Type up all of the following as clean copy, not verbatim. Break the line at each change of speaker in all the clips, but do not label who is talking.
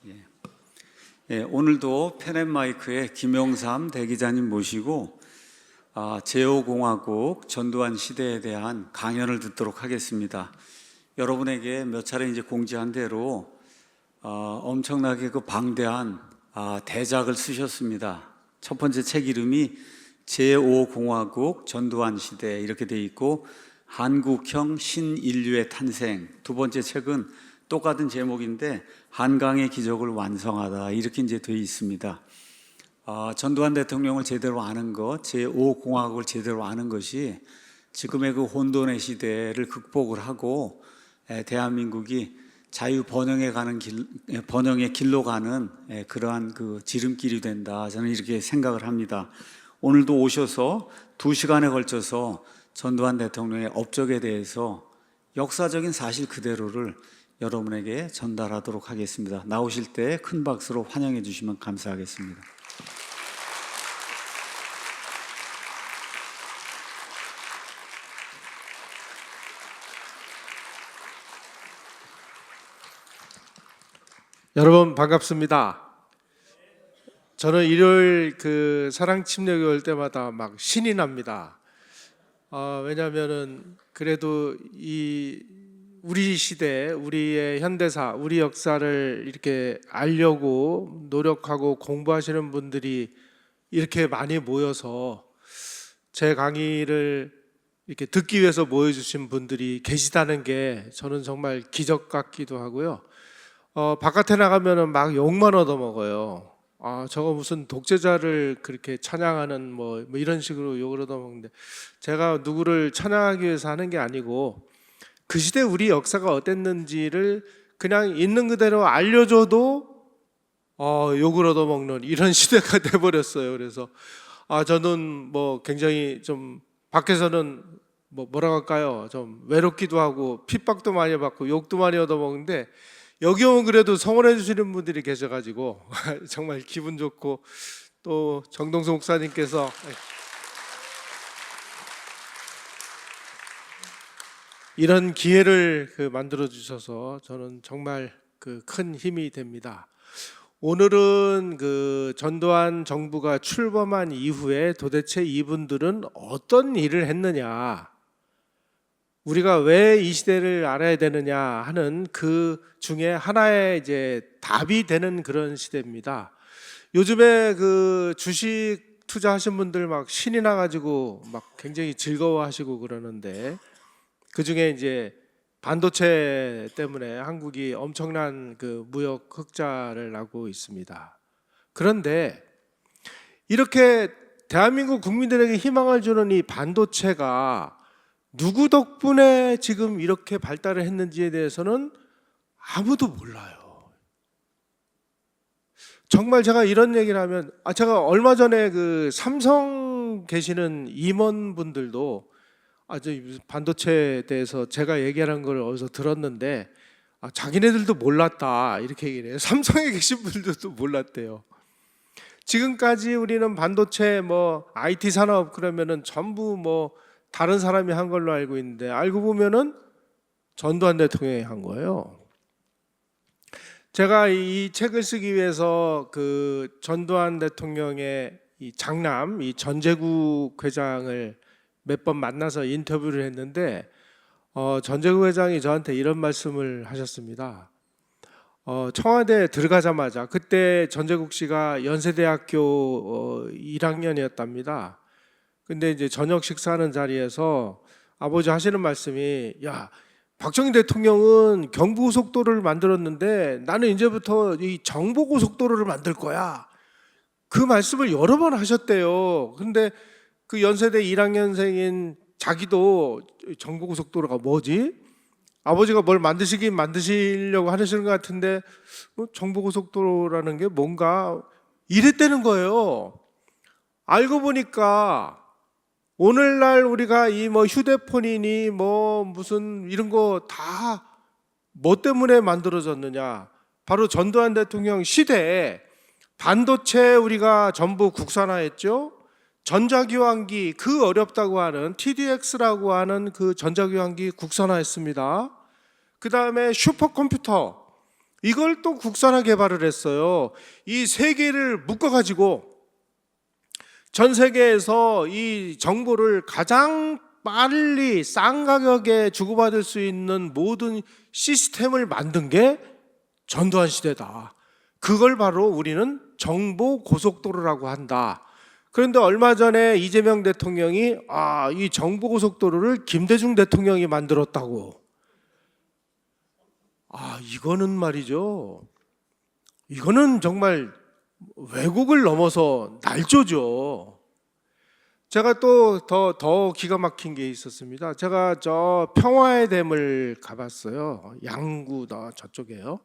예. 예, 오늘도 펜앤마이크의 김영삼 대기자님 모시고 제5공화국 전두환 시대에 대한 강연을 듣도록 하겠습니다. 여러분에게 몇 차례 이제 공지한 대로 엄청나게 그 방대한 대작을 쓰셨습니다. 첫 번째 책 이름이 제5공화국 전두환 시대 이렇게 돼 있고, 한국형 신인류의 탄생. 두 번째 책은 똑같은 제목인데 한강의 기적을 완성하다 이렇게 이제 돼 있습니다. 전두환 대통령을 제대로 아는 것, 제5공화국을 제대로 아는 것이 지금의 그 혼돈의 시대를 극복을 하고 대한민국이 자유 번영에 가는 번영의 길로 가는 그러한 그 지름길이 된다, 저는 이렇게 생각을 합니다. 오늘도 오셔서 2시간에 걸쳐서 전두환 대통령의 업적에 대해서 역사적인 사실 그대로를 여러분에게 전달하도록 하겠습니다. 나오실 때 큰 박수로 환영해 주시면 감사하겠습니다.
여러분 반갑습니다. 저는 일요일 그 사랑침략이 올 때마다 막 신이 납니다. 왜냐하면은 그래도 이 우리 시대, 우리의 현대사, 우리 역사를 이렇게 알려고 노력하고 공부하시는 분들이 이렇게 많이 모여서 제 강의를 이렇게 듣기 위해서 모여주신 분들이 계시다는 게 저는 정말 기적 같기도 하고요. 바깥에 나가면은 막 욕만 얻어먹어요. 저거 무슨 독재자를 그렇게 찬양하는 뭐 이런 식으로 욕을 얻어먹는데, 제가 누구를 찬양하기 위해서 하는 게 아니고 그 시대 우리 역사가 어땠는지를 그냥 있는 그대로 알려줘도 욕을 얻어먹는 이런 시대가 돼버렸어요. 그래서 저는 뭐 굉장히 좀 밖에서는 뭐라고 할까요? 좀 외롭기도 하고 핍박도 많이 받고 욕도 많이 얻어먹는데, 여기 오면 그래도 성원해 주시는 분들이 계셔가지고 정말 기분 좋고, 또 정동수 목사님께서 이런 기회를 만들어 주셔서 저는 정말 큰 힘이 됩니다. 오늘은 전두환 정부가 출범한 이후에 도대체 이분들은 어떤 일을 했느냐, 우리가 왜 이 시대를 알아야 되느냐 하는 그 중에 하나의 이제 답이 되는 그런 시대입니다. 요즘에 주식 투자하신 분들 막 신이 나가지고 막 굉장히 즐거워하시고 그러는데, 그 중에 이제 반도체 때문에 한국이 엄청난 무역 흑자를 나고 있습니다. 그런데 이렇게 대한민국 국민들에게 희망을 주는 이 반도체가 누구 덕분에 지금 이렇게 발달을 했는지에 대해서는 아무도 몰라요. 정말 제가 이런 얘기를 하면, 제가 얼마 전에 삼성 계시는 임원분들도 반도체에 대해서 제가 얘기하는 걸 어디서 들었는데 자기네들도 몰랐다 이렇게 얘기를 해요. 삼성에 계신 분들도 몰랐대요. 지금까지 우리는 반도체 IT 산업 그러면은 전부 다른 사람이 한 걸로 알고 있는데, 알고 보면은 전두환 대통령이 한 거예요. 제가 이 책을 쓰기 위해서 전두환 대통령의 이 장남, 이 전제국 회장을 몇 번 만나서 인터뷰를 했는데, 전제국 회장이 저한테 이런 말씀을 하셨습니다. 청와대에 들어가자마자, 그때 전제국 씨가 연세대학교 1학년이었답니다. 근데 이제 저녁 식사하는 자리에서 아버지 하시는 말씀이, 야, 박정희 대통령은 경부고속도로를 만들었는데 나는 이제부터 이 정보고속도로를 만들 거야. 그 말씀을 여러 번 하셨대요. 근데 연세대 1학년생인 자기도 정보고속도로가 뭐지? 아버지가 뭘 만드시려고 하시는 것 같은데, 정보고속도로라는 게 뭔가 이랬다는 거예요. 알고 보니까 오늘날 우리가 이 휴대폰이니 무슨 이런 거 다 뭐 때문에 만들어졌느냐, 바로 전두환 대통령 시대에 반도체 우리가 전부 국산화했죠. 전자기환기, 어렵다고 하는 TDX라고 하는 전자기환기 국산화했습니다. 그 다음에 슈퍼컴퓨터, 이걸 또 국산화 개발을 했어요. 이 세 개를 묶어가지고 전 세계에서 이 정보를 가장 빨리 싼 가격에 주고받을 수 있는 모든 시스템을 만든 게 전두환 시대다. 그걸 바로 우리는 정보 고속도로라고 한다. 그런데 얼마 전에 이재명 대통령이 이 정보 고속도로를 김대중 대통령이 만들었다고. 이거는 말이죠. 이거는 정말 왜곡을 넘어서 날조죠. 제가 또 더 기가 막힌 게 있었습니다. 제가 저 평화의 댐을 가봤어요. 양구 저쪽에요.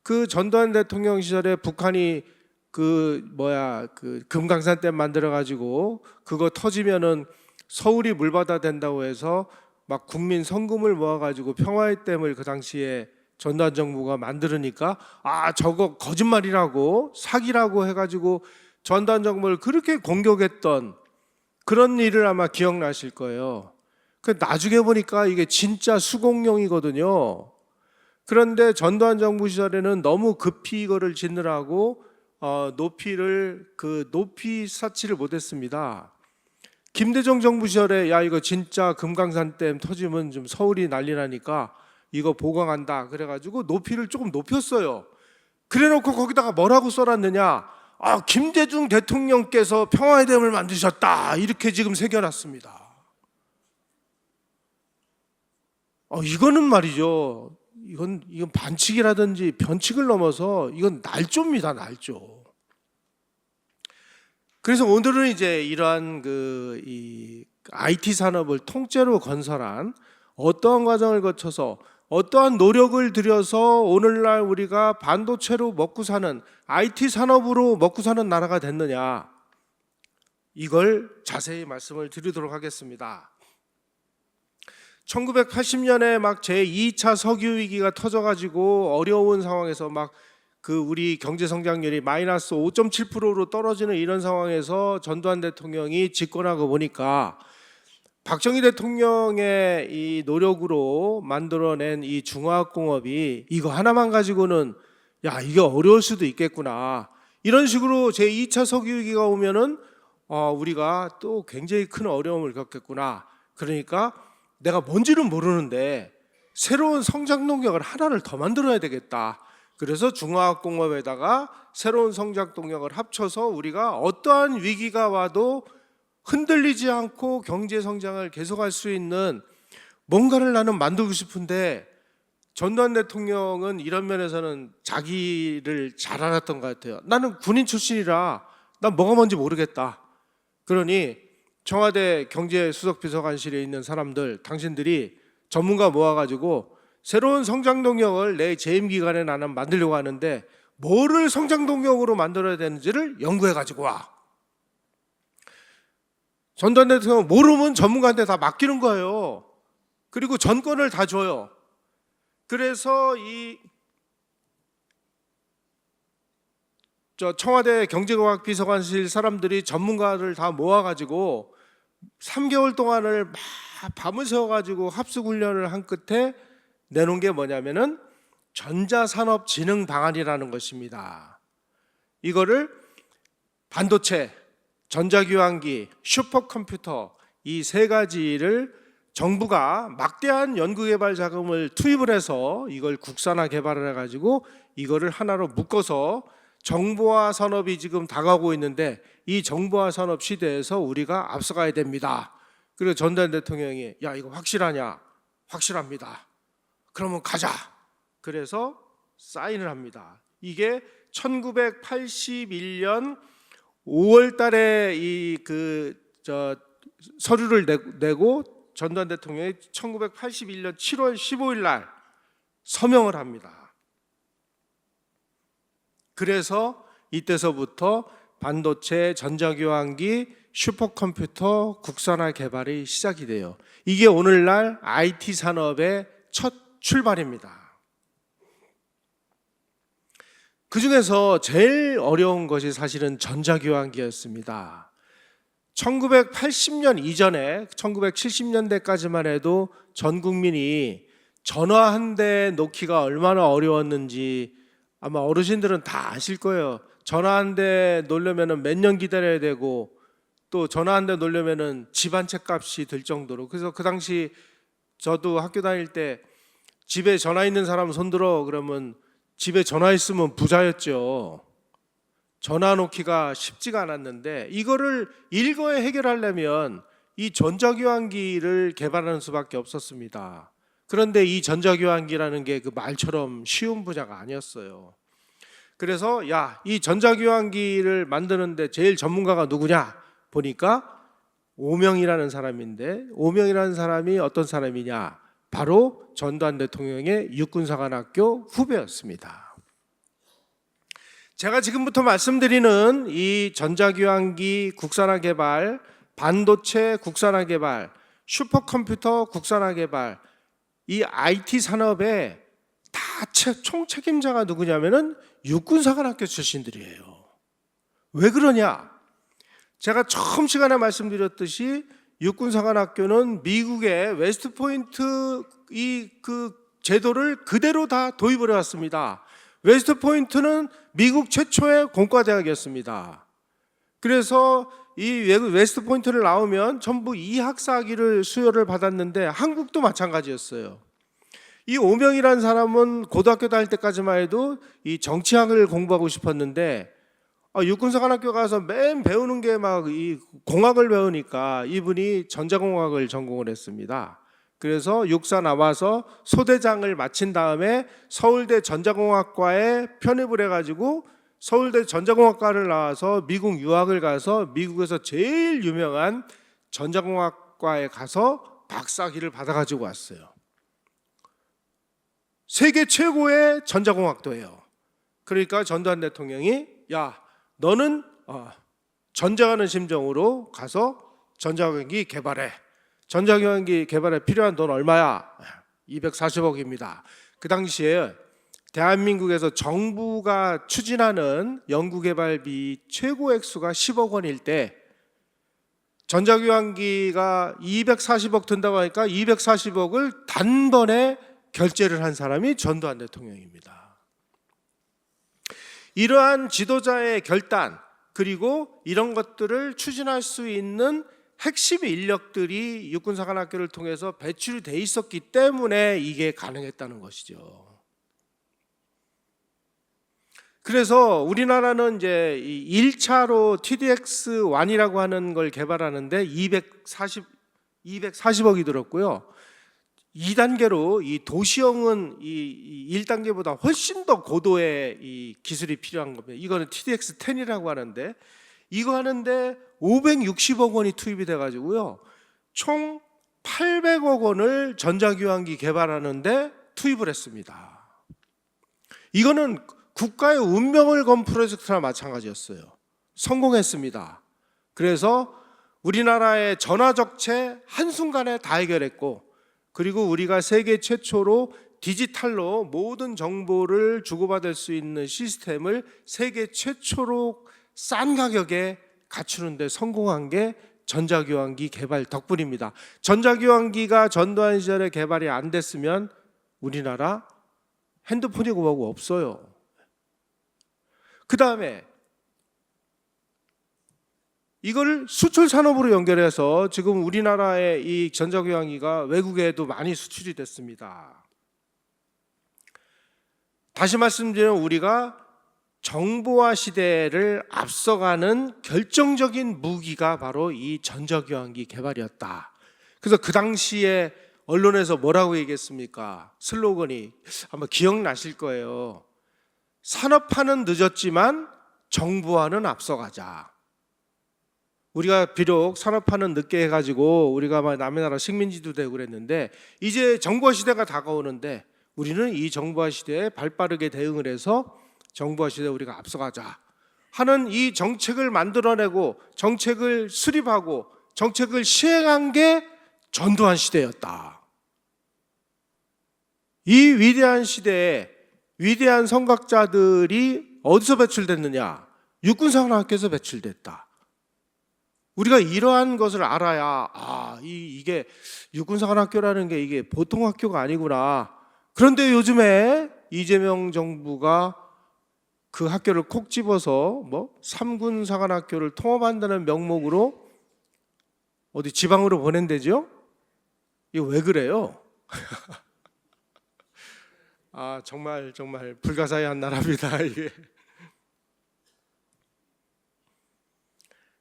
그 전두환 대통령 시절에 북한이 그 금강산댐 만들어 가지고 그거 터지면은 서울이 물바다 된다고 해서 막 국민 성금을 모아 가지고 평화의 댐을 그 당시에 전두환 정부가 만들으니까 저거 거짓말이라고 사기라고 해가지고 전두환 정부를 그렇게 공격했던 그런 일을 아마 기억나실 거예요. 나중에 보니까 이게 진짜 수공용이거든요. 그런데 전두환 정부 시절에는 너무 급히 이거를 짓느라고 높이 사치를 못했습니다. 김대중 정부 시절에 이거 진짜 금강산댐 터지면 좀 서울이 난리 나니까 이거 보강한다 그래가지고 높이를 조금 높였어요. 그래놓고 거기다가 뭐라고 써놨느냐? 김대중 대통령께서 평화의 댐을 만드셨다 이렇게 지금 새겨놨습니다. 이거는 말이죠. 이건 반칙이라든지 변칙을 넘어서 이건 날조입니다, 날조. 그래서 오늘은 이제 이러한 이 IT 산업을 통째로 건설한 어떠한 과정을 거쳐서 어떠한 노력을 들여서 오늘날 우리가 반도체로 먹고 사는 IT 산업으로 먹고 사는 나라가 됐느냐, 이걸 자세히 말씀을 드리도록 하겠습니다. 1980년에 막 제2차 석유 위기가 터져가지고 어려운 상황에서 우리 경제 성장률이 마이너스 5.7%로 떨어지는 이런 상황에서 전두환 대통령이 집권하고 보니까 박정희 대통령의 이 노력으로 만들어낸 이 중화학공업이 이거 하나만 가지고는 이게 어려울 수도 있겠구나, 이런 식으로 제2차 석유 위기가 오면은 우리가 또 굉장히 큰 어려움을 겪겠구나. 그러니까 내가 뭔지는 모르는데 새로운 성장 동력을 하나를 더 만들어야 되겠다. 그래서 중화학공업에다가 새로운 성장 동력을 합쳐서 우리가 어떠한 위기가 와도 흔들리지 않고 경제 성장을 계속할 수 있는 뭔가를 나는 만들고 싶은데, 전두환 대통령은 이런 면에서는 자기를 잘 알았던 것 같아요. 나는 군인 출신이라 난 뭐가 뭔지 모르겠다. 그러니 청와대 경제수석비서관실에 있는 사람들, 당신들이 전문가 모아가지고 새로운 성장 동력을 내 재임 기간에 나는 만들려고 하는데 뭐를 성장 동력으로 만들어야 되는지를 연구해가지고 와. 전두환 대통령 모르면 전문가한테 다 맡기는 거예요. 그리고 전권을 다 줘요. 그래서 청와대 경제과학비서관실 사람들이 전문가를 다 모아가지고 3개월 동안을 막 밤을 새워가지고 합숙훈련을 한 끝에 내놓은 게 뭐냐면은 전자산업진흥 방안이라는 것입니다. 이거를 반도체, 전자교환기, 슈퍼컴퓨터 이 세 가지를 정부가 막대한 연구개발 자금을 투입을 해서 이걸 국산화 개발을 해가지고 이거를 하나로 묶어서 정보화 산업이 지금 다가오고 있는데, 이 정보화 산업 시대에서 우리가 앞서가야 됩니다. 그리고 전두환 대통령이 이거 확실하냐? 확실합니다. 그러면 가자. 그래서 사인을 합니다. 이게 1981년 5월 달에 서류를 내고 전두환 대통령이 1981년 7월 15일 날 서명을 합니다. 그래서 이때서부터 반도체, 전자교환기, 슈퍼컴퓨터 국산화 개발이 시작이 돼요. 이게 오늘날 IT 산업의 첫 출발입니다. 그 중에서 제일 어려운 것이 사실은 전자교환기였습니다. 1980년 이전에 1970년대까지만 해도 전 국민이 전화 한 대 놓기가 얼마나 어려웠는지 아마 어르신들은 다 아실 거예요. 전화 한 대 놓으려면 몇 년 기다려야 되고, 또 전화 한 대 놓으려면 집 한 채 값이 들 정도로. 그래서 그 당시 저도 학교 다닐 때 집에 전화 있는 사람 손들어 그러면 집에 전화 있으면 부자였죠. 전화 놓기가 쉽지가 않았는데, 이거를 일거에 해결하려면 이 전자교환기를 개발하는 수밖에 없었습니다. 그런데 이 전자교환기라는 게 그 말처럼 쉬운 분야가 아니었어요. 그래서 이 전자교환기를 만드는데 제일 전문가가 누구냐 보니까 오명이라는 사람인데, 오명이라는 사람이 어떤 사람이냐, 바로 전두환 대통령의 육군사관학교 후배였습니다. 제가 지금부터 말씀드리는 이 전자교환기 국산화 개발, 반도체 국산화 개발, 슈퍼컴퓨터 국산화 개발, 이 IT 산업의 다 총책임자가 누구냐면은 육군사관학교 출신들이에요. 왜 그러냐? 제가 처음 시간에 말씀드렸듯이 육군사관학교는 미국의 웨스트포인트 그 제도를 그대로 다 도입을 해왔습니다. 웨스트포인트는 미국 최초의 공과대학이었습니다. 그래서 이 웨스트포인트를 나오면 전부 이학사학위를 수여를 받았는데, 한국도 마찬가지였어요. 이 오명이라는 사람은 고등학교 다닐 때까지만 해도 이 정치학을 공부하고 싶었는데, 육군사관학교 가서 맨 배우는 게 막 이 공학을 배우니까 이분이 전자공학을 전공을 했습니다. 그래서 육사 나와서 소대장을 마친 다음에 서울대 전자공학과에 편입을 해가지고 서울대 전자공학과를 나와서 미국 유학을 가서 미국에서 제일 유명한 전자공학과에 가서 박사학위를 받아가지고 왔어요. 세계 최고의 전자공학도예요. 그러니까 전두환 대통령이 너는 전쟁하는 심정으로 가서 전자교환기 개발해. 전자교환기 개발에 필요한 돈 얼마야? 240억입니다. 그 당시에 대한민국에서 정부가 추진하는 연구개발비 최고 액수가 10억 원일 때, 전자교환기가 240억 든다고 하니까 240억을 단번에 결제를 한 사람이 전두환 대통령입니다. 이러한 지도자의 결단, 그리고 이런 것들을 추진할 수 있는 핵심 인력들이 육군사관학교를 통해서 배출이 돼 있었기 때문에 이게 가능했다는 것이죠. 그래서 우리나라는 이제 1차로 TDX1이라고 하는 걸 개발하는데 240억이 들었고요. 2단계로 이 도시형은 이 1단계보다 훨씬 더 고도의 이 기술이 필요한 겁니다. 이거는 TDX10이라고 하는데, 이거 하는데 560억 원이 투입이 돼가지고요, 총 800억 원을 전자교환기 개발하는데 투입을 했습니다. 이거는 국가의 운명을 건 프로젝트나 마찬가지였어요. 성공했습니다. 그래서 우리나라의 전화적체 한순간에 다 해결했고, 그리고 우리가 세계 최초로 디지털로 모든 정보를 주고받을 수 있는 시스템을 세계 최초로 싼 가격에 갖추는 데 성공한 게 전자교환기 개발 덕분입니다. 전자교환기가 전두환 시절에 개발이 안 됐으면 우리나라 핸드폰이 뭐고 없어요. 그 다음에 이걸 수출 산업으로 연결해서 지금 우리나라의 이 전자교환기가 외국에도 많이 수출이 됐습니다. 다시 말씀드리면 우리가 정보화 시대를 앞서가는 결정적인 무기가 바로 이 전자교환기 개발이었다. 그래서 그 당시에 언론에서 뭐라고 얘기했습니까? 슬로건이 아마 기억나실 거예요. 산업화는 늦었지만 정보화는 앞서가자. 우리가 비록 산업화는 늦게 해가지고 우리가 막 남의 나라 식민지도 되고 그랬는데, 이제 정보화 시대가 다가오는데 우리는 이 정보화 시대에 발빠르게 대응을 해서 정보화 시대에 우리가 앞서가자 하는 이 정책을 만들어내고 정책을 수립하고 정책을 시행한 게 전두환 시대였다. 이 위대한 시대에 위대한 선각자들이 어디서 배출됐느냐? 육군사관학교에서 배출됐다. 우리가 이러한 것을 알아야 이게 육군사관학교라는 게 이게 보통 학교가 아니구나. 그런데 요즘에 이재명 정부가 그 학교를 콕 집어서 뭐 삼군사관학교를 통합한다는 명목으로 어디 지방으로 보낸대죠? 이거 왜 그래요? 아, 정말 불가사의한 나라입니다, 이게.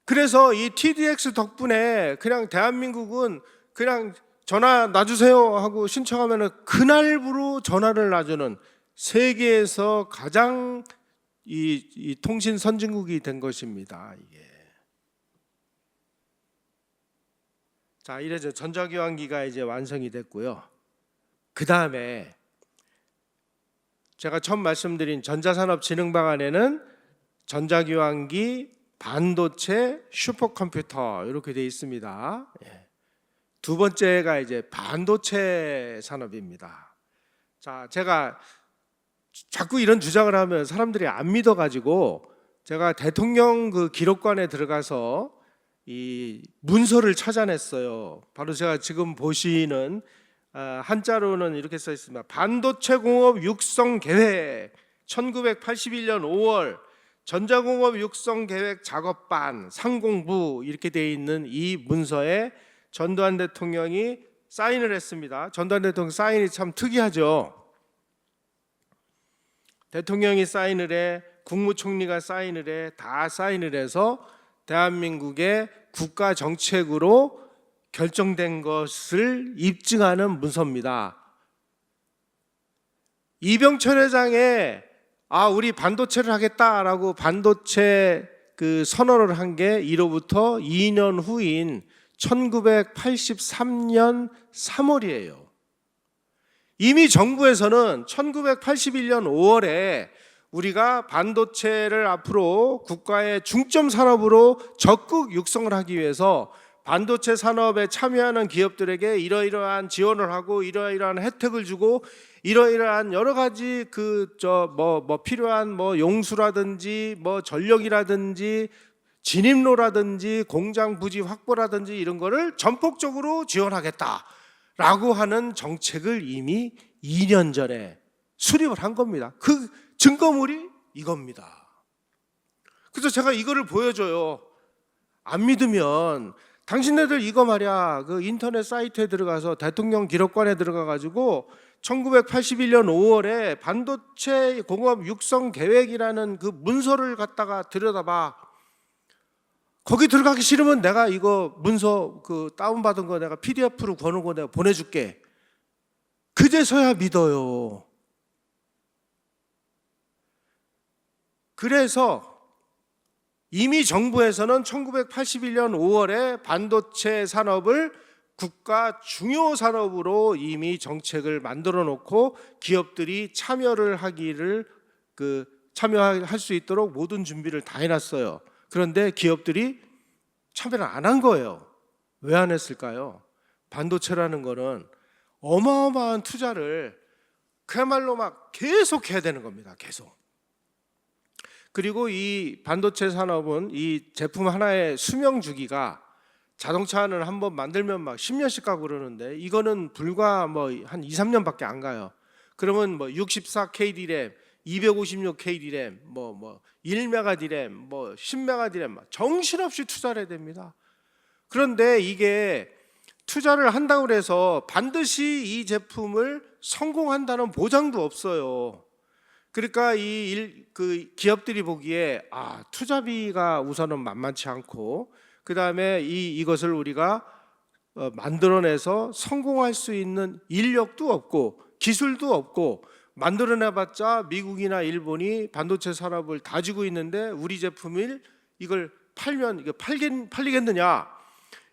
그래서 이 TDX 덕분에 그냥 대한민국은 그냥 전화 놔주세요 하고 신청하면 그날부로 전화를 놔주는 세계에서 가장 이 통신 선진국이 된 것입니다, 이게. 자, 이래서 전자교환기가 이제 완성이 됐고요. 그 다음에 제가 처음 말씀드린 전자산업진흥 방안에는 전자교환기, 반도체, 슈퍼컴퓨터 이렇게 되어 있습니다. 두 번째가 이제 반도체 산업입니다. 자, 제가 자꾸 이런 주장을 하면 사람들이 안 믿어가지고 제가 대통령 그 기록관에 들어가서 이 문서를 찾아냈어요. 바로 제가 지금 보시는 한자로는 이렇게 써 있습니다. 반도체 공업 육성 계획 1981년 5월 전자공업 육성 계획 작업반 상공부 이렇게 되어 있는 이 문서에 전두환 대통령이 사인을 했습니다. 전두환 대통령 사인이 참 특이하죠. 대통령이 사인을 해, 국무총리가 사인을 해, 다 사인을 해서 대한민국의 국가 정책으로 결정된 것을 입증하는 문서입니다. 이병철 회장의 우리 반도체를 하겠다라고 반도체 그 선언을 한 게 이로부터 2년 후인 1983년 3월이에요. 이미 정부에서는 1981년 5월에 우리가 반도체를 앞으로 국가의 중점 산업으로 적극 육성을 하기 위해서 반도체 산업에 참여하는 기업들에게 이러이러한 지원을 하고 이러이러한 혜택을 주고 이러이러한 여러 가지 필요한 용수라든지 전력이라든지 진입로라든지 공장 부지 확보라든지 이런 거를 전폭적으로 지원하겠다라고 하는 정책을 이미 2년 전에 수립을 한 겁니다. 그 증거물이 이겁니다. 그래서 제가 이거를 보여줘요. 안 믿으면 당신네들 이거 말이야, 그 인터넷 사이트에 들어가서 대통령 기록관에 들어가 가지고 1981년 5월에 반도체 공업 육성 계획이라는 그 문서를 갖다가 들여다봐. 거기 들어가기 싫으면 내가 이거 문서 그 다운받은 거 내가 PDF로 거는 거 내가 보내줄게. 그제서야 믿어요. 그래서 이미 정부에서는 1981년 5월에 반도체 산업을 국가 중요 산업으로 이미 정책을 만들어 놓고 기업들이 참여를 하기를 참여할 수 있도록 모든 준비를 다 해놨어요. 그런데 기업들이 참여를 안 한 거예요. 왜 안 했을까요? 반도체라는 거는 어마어마한 투자를 그야말로 막 계속 해야 되는 겁니다. 계속. 그리고 이 반도체 산업은 이 제품 하나의 수명 주기가 자동차는 한번 만들면 막 10년씩 가고 그러는데 이거는 불과 한 2, 3년밖에 안 가요. 그러면 64K D램, 256K D램, 1메가 D램, 10메가 D램 정신없이 투자를 해야 됩니다. 그런데 이게 투자를 한다고 해서 반드시 이 제품을 성공한다는 보장도 없어요. 그러니까 그 기업들이 보기에 투자비가 우선은 만만치 않고 그 다음에 이것을 우리가 만들어내서 성공할 수 있는 인력도 없고 기술도 없고 만들어내봤자 미국이나 일본이 반도체 산업을 다지고 있는데 우리 제품을 이걸 팔면 이게 팔리겠느냐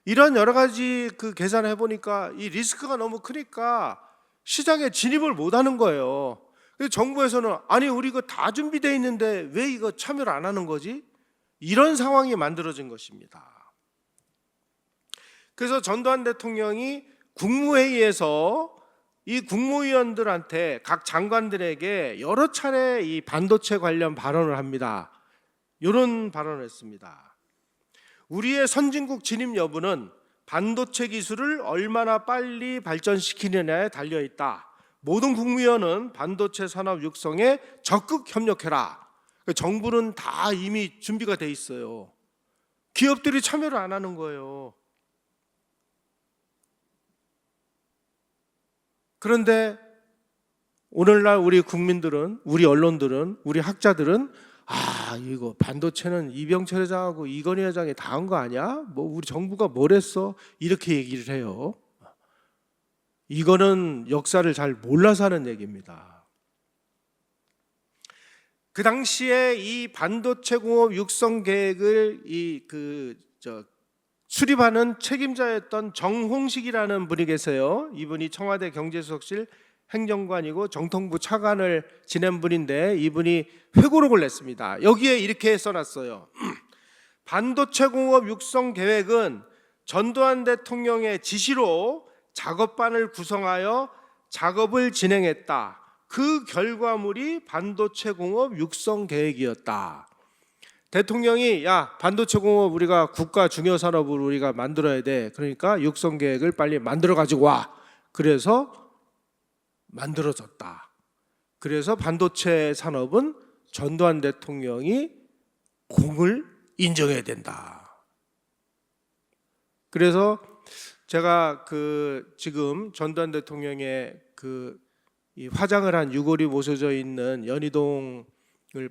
이런 여러 가지 그 계산을 해보니까 이 리스크가 너무 크니까 시장에 진입을 못하는 거예요. 그래서 정부에서는 아니 우리 이거 다 준비되어 있는데 왜 이거 참여를 안 하는 거지? 이런 상황이 만들어진 것입니다. 그래서 전두환 대통령이 국무회의에서 이 국무위원들한테 각 장관들에게 여러 차례 이 반도체 관련 발언을 합니다. 이런 발언을 했습니다. 우리의 선진국 진입 여부는 반도체 기술을 얼마나 빨리 발전시키느냐에 달려있다. 모든 국무위원은 반도체 산업 육성에 적극 협력해라. 정부는 다 이미 준비가 돼 있어요. 기업들이 참여를 안 하는 거예요. 그런데 오늘날 우리 국민들은, 우리 언론들은, 우리 학자들은 이거 반도체는 이병철 회장하고 이건희 회장이 다 한 거 아니야? 뭐 우리 정부가 뭘 했어? 이렇게 얘기를 해요. 이거는 역사를 잘 몰라서 하는 얘기입니다. 그 당시에 이 반도체 공업 육성 계획을 수립하는 책임자였던 정홍식이라는 분이 계세요. 이분이 청와대 경제수석실 행정관이고 정통부 차관을 지낸 분인데 이분이 회고록을 냈습니다. 여기에 이렇게 써놨어요. 반도체 공업 육성 계획은 전두환 대통령의 지시로 작업반을 구성하여 작업을 진행했다. 그 결과물이 반도체 공업 육성 계획이었다. 대통령이 반도체 공업 우리가 국가 중요 산업을 우리가 만들어야 돼. 그러니까 육성 계획을 빨리 만들어 가지고 와. 그래서 만들어졌다. 그래서 반도체 산업은 전두환 대통령이 공을 인정해야 된다. 그래서 제가 지금 전두환 대통령의 이 화장을 한 유골이 모셔져 있는 연희동을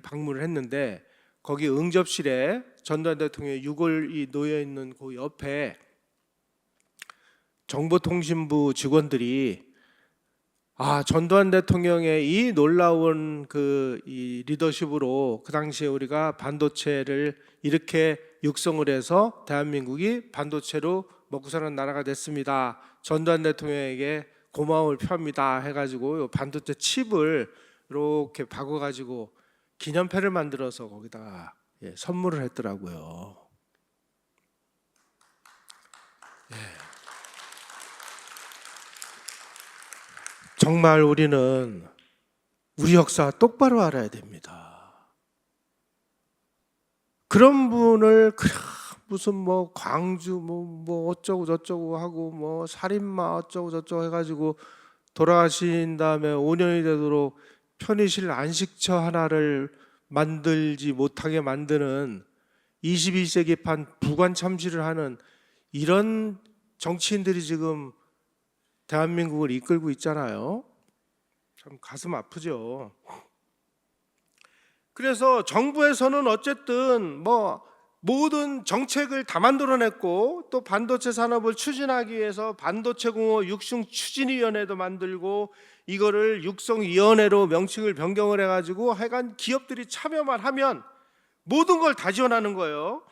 방문을 했는데 거기 응접실에 전두환 대통령의 유골이 놓여 있는 그 옆에 정보통신부 직원들이 전두환 대통령의 이 놀라운 이 리더십으로 그 당시에 우리가 반도체를 이렇게 육성을 해서 대한민국이 반도체로 먹고 사는 나라가 됐습니다. 전두환 대통령에게 고마움을 표합니다. 해가지고 반도체 칩을 이렇게 박아가지고 기념패를 만들어서 거기다가 선물을 했더라고요. 정말 우리는 우리 역사 똑바로 알아야 됩니다. 그런 분을 무슨 뭐 광주 뭐 어쩌고 저쩌고 하고 뭐 살인마 어쩌고 저쩌고 해가지고 돌아가신 다음에 5년이 되도록 편의실 안식처 하나를 만들지 못하게 만드는 21세기판 부관 참시를 하는 이런 정치인들이 지금 대한민국을 이끌고 있잖아요. 참 가슴 아프죠. 그래서 정부에서는 어쨌든 모든 정책을 다 만들어냈고 또 반도체 산업을 추진하기 위해서 반도체 공업 육성 추진위원회도 만들고 이거를 육성위원회로 명칭을 변경을 해가지고 하여간 기업들이 참여만 하면 모든 걸 다 지원하는 거예요.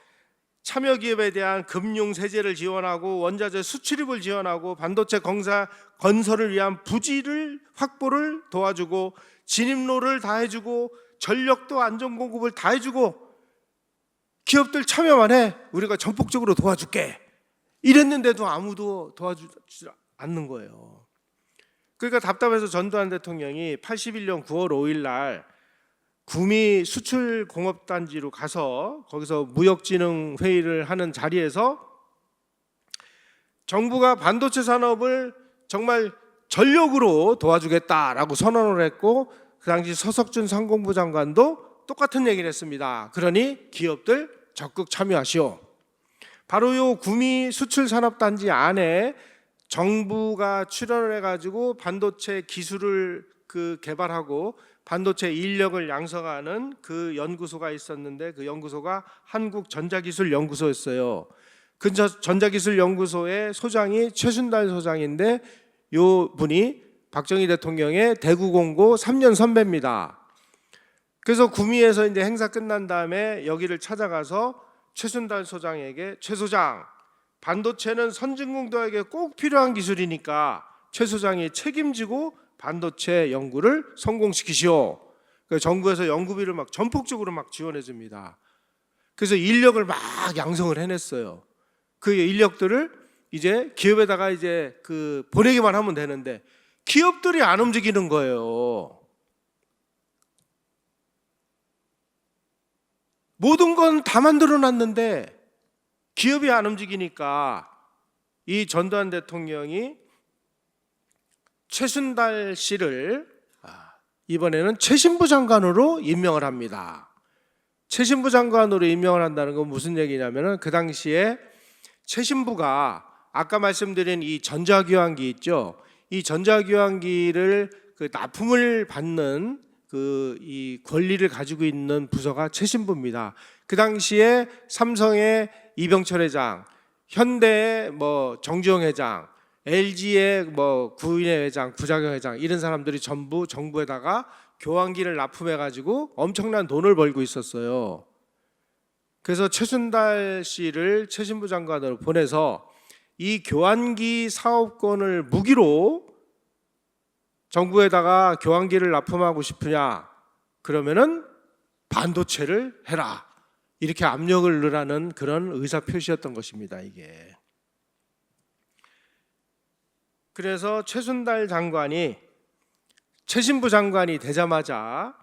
참여 기업에 대한 금융 세제를 지원하고 원자재 수출입을 지원하고 반도체 건설을 위한 부지를 확보를 도와주고 진입로를 다 해주고 전력도 안전 공급을 다 해주고 기업들 참여만 해. 우리가 전폭적으로 도와줄게. 이랬는데도 아무도 도와주지 않는 거예요. 그러니까 답답해서 전두환 대통령이 81년 9월 5일 날 구미 수출공업단지로 가서 거기서 무역진흥회의를 하는 자리에서 정부가 반도체 산업을 정말 전력으로 도와주겠다라고 선언을 했고 그 당시 서석준 상공부 장관도 똑같은 얘기를 했습니다. 그러니 기업들 적극 참여하시오. 바로 요 구미 수출산업단지 안에 정부가 출연을 해가지고 반도체 기술을 개발하고 반도체 인력을 양성하는 그 연구소가 있었는데 그 연구소가 한국전자기술연구소였어요. 그 전자기술연구소의 소장이 최순달 소장인데 요 분이 박정희 대통령의 대구공고 3년 선배입니다. 그래서 구미에서 이제 행사 끝난 다음에 여기를 찾아가서 최순달 소장에게 최 소장, 반도체는 선진국들에게 꼭 필요한 기술이니까 최 소장이 책임지고 반도체 연구를 성공시키시오. 그래서 정부에서 연구비를 전폭적으로 지원해 줍니다. 그래서 인력을 양성을 해냈어요. 그 인력들을 이제 기업에다가 이제 보내기만 하면 되는데 기업들이 안 움직이는 거예요. 모든 건 다 만들어 놨는데 기업이 안 움직이니까 이 전두환 대통령이 최순달 씨를 이번에는 최신부 장관으로 임명을 합니다. 최신부 장관으로 임명을 한다는 건 무슨 얘기냐면은 그 당시에 최신부가 아까 말씀드린 이 전자교환기 있죠. 이 전자교환기를 그 납품을 받는 그 이 권리를 가지고 있는 부서가 최신부입니다. 그 당시에 삼성의 이병철 회장, 현대의 뭐 정주영 회장, LG의 뭐 구인혜 회장, 구자경 회장 이런 사람들이 전부 정부에다가 교환기를 납품해 가지고 엄청난 돈을 벌고 있었어요. 그래서 최순달 씨를 최신부 장관으로 보내서 이 교환기 사업권을 무기로 정부에다가 교환기를 납품하고 싶으냐 그러면은 반도체를 해라 이렇게 압력을 넣으라는 그런 의사 표시였던 것입니다. 이게 그래서 최순달 장관이 최신부 장관이 되자마자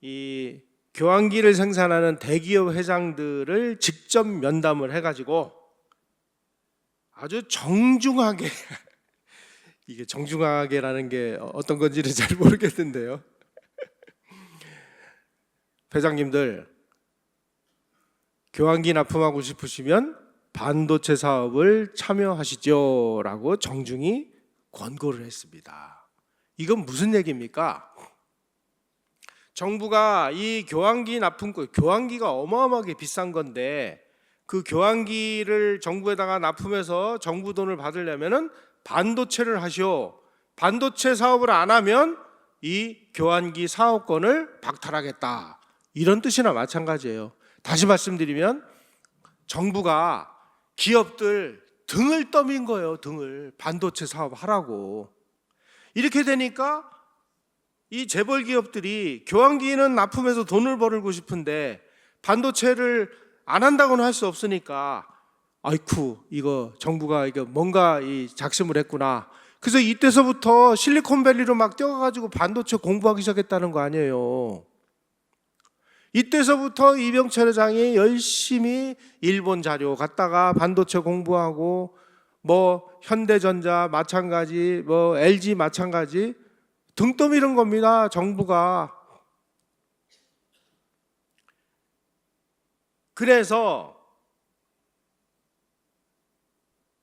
이 교환기를 생산하는 대기업 회장들을 직접 면담을 해가지고 아주 정중하게 이게 정중하게라는 게 어떤 건지를 잘 모르겠는데요. 회장님들 교환기 납품하고 싶으시면 반도체 사업을 참여하시죠 라고 정중히 권고를 했습니다. 이건 무슨 얘기입니까? 정부가 이 교환기 납품권, 교환기가 어마어마하게 비싼 건데 그 교환기를 정부에다가 납품해서 정부 돈을 받으려면은 반도체를 하시오. 반도체 사업을 안 하면 이 교환기 사업권을 박탈하겠다. 이런 뜻이나 마찬가지예요. 다시 말씀드리면 정부가 기업들 등을 떠민 거예요. 등을 반도체 사업 하라고. 이렇게 되니까 이 재벌 기업들이 교환기는 납품해서 돈을 벌고 싶은데 반도체를 안 한다고는 할 수 없으니까 아이쿠 이거 정부가 이거 뭔가 이 작심을 했구나. 그래서 이때서부터 실리콘밸리로 막 뛰어가지고 반도체 공부하기 시작했다는 거 아니에요. 이때서부터 이병철 회장이 열심히 일본 자료 갖다가 반도체 공부하고 뭐 현대전자 마찬가지 뭐 LG 마찬가지 등 떠미는 겁니다. 정부가. 그래서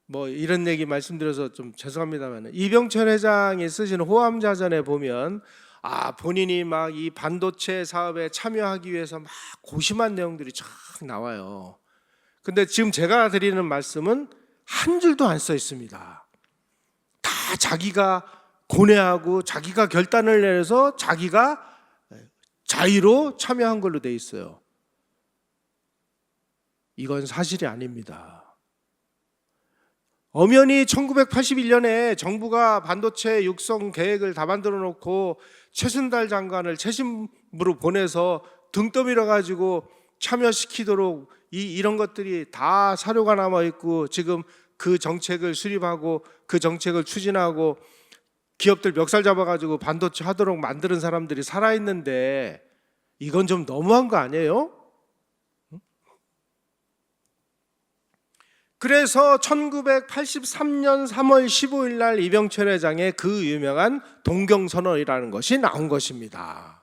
뭐 이런 얘기 말씀드려서 좀 죄송합니다만 이병철 회장이 쓰신 호암자전에 보면 본인이 막 이 반도체 사업에 참여하기 위해서 막 고심한 내용들이 쫙 나와요. 근데 지금 제가 드리는 말씀은 한 줄도 안 써 있습니다. 다 자기가 고뇌하고 자기가 결단을 내려서 자기가 자의로 참여한 걸로 돼 있어요. 이건 사실이 아닙니다. 엄연히 1981년에 정부가 반도체 육성 계획을 다 만들어 놓고 최순달 장관을 최신부로 보내서 등 떠밀어 가지고 참여시키도록 이런 것들이 다 사료가 남아 있고 지금 그 정책을 수립하고 그 정책을 추진하고 기업들 멱살 잡아가지고 반도체 하도록 만드는 사람들이 살아있는데 이건 좀 너무한 거 아니에요? 그래서 1983년 3월 15일 날 이병철 회장의 그 유명한 동경선언이라는 것이 나온 것입니다.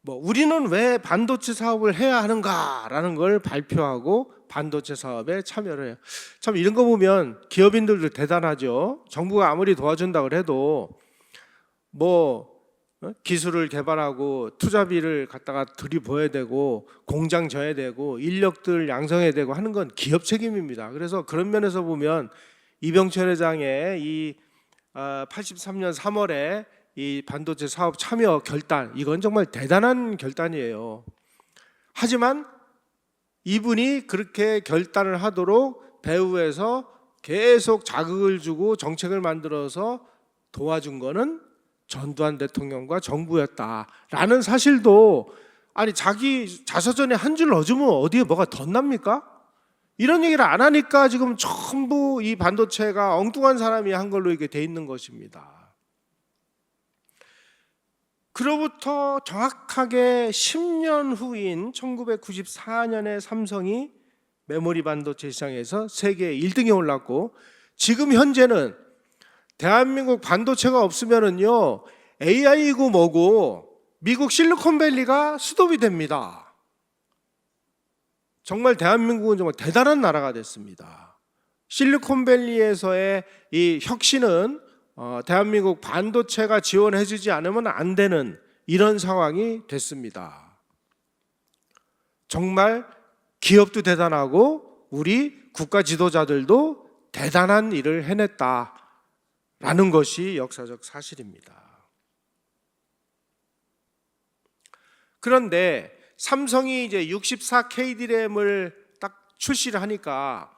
우리는 왜 반도체 사업을 해야 하는가라는 걸 발표하고 반도체 사업에 참여를 해요. 참 이런 거 보면 기업인들도 대단하죠. 정부가 아무리 도와준다고 해도 기술을 개발하고 투자비를 갖다가 들이부어야 되고 공장 져야 되고 인력들 양성해야 되고 하는 건 기업 책임입니다. 그래서 그런 면에서 보면 이병철 회장의 이 83년 3월에 이 반도체 사업 참여 결단 이건 정말 대단한 결단이에요. 하지만 이분이 그렇게 결단을 하도록 배후에서 계속 자극을 주고 정책을 만들어서 도와준 거는 전두환 대통령과 정부였다라는 사실도 자기 자서전에 한 줄 넣어주면 어디에 뭐가 덧납니까? 이런 얘기를 안 하니까 지금 전부 이 반도체가 엉뚱한 사람이 한 걸로 이게 돼 있는 것입니다. 그로부터 정확하게 10년 후인 1994년에 삼성이 메모리 반도체 시장에서 세계 1등에 올랐고 지금 현재는 대한민국 반도체가 없으면은요 AI고 뭐고 미국 실리콘밸리가 수도비 됩니다. 정말 대한민국은 정말 대단한 나라가 됐습니다. 실리콘밸리에서의 이 혁신은 대한민국 반도체가 지원해주지 않으면 안 되는 이런 상황이 됐습니다. 정말 기업도 대단하고 우리 국가 지도자들도 대단한 일을 해냈다라는 것이 역사적 사실입니다. 그런데 삼성이 이제 64KDRAM을 딱 출시를 하니까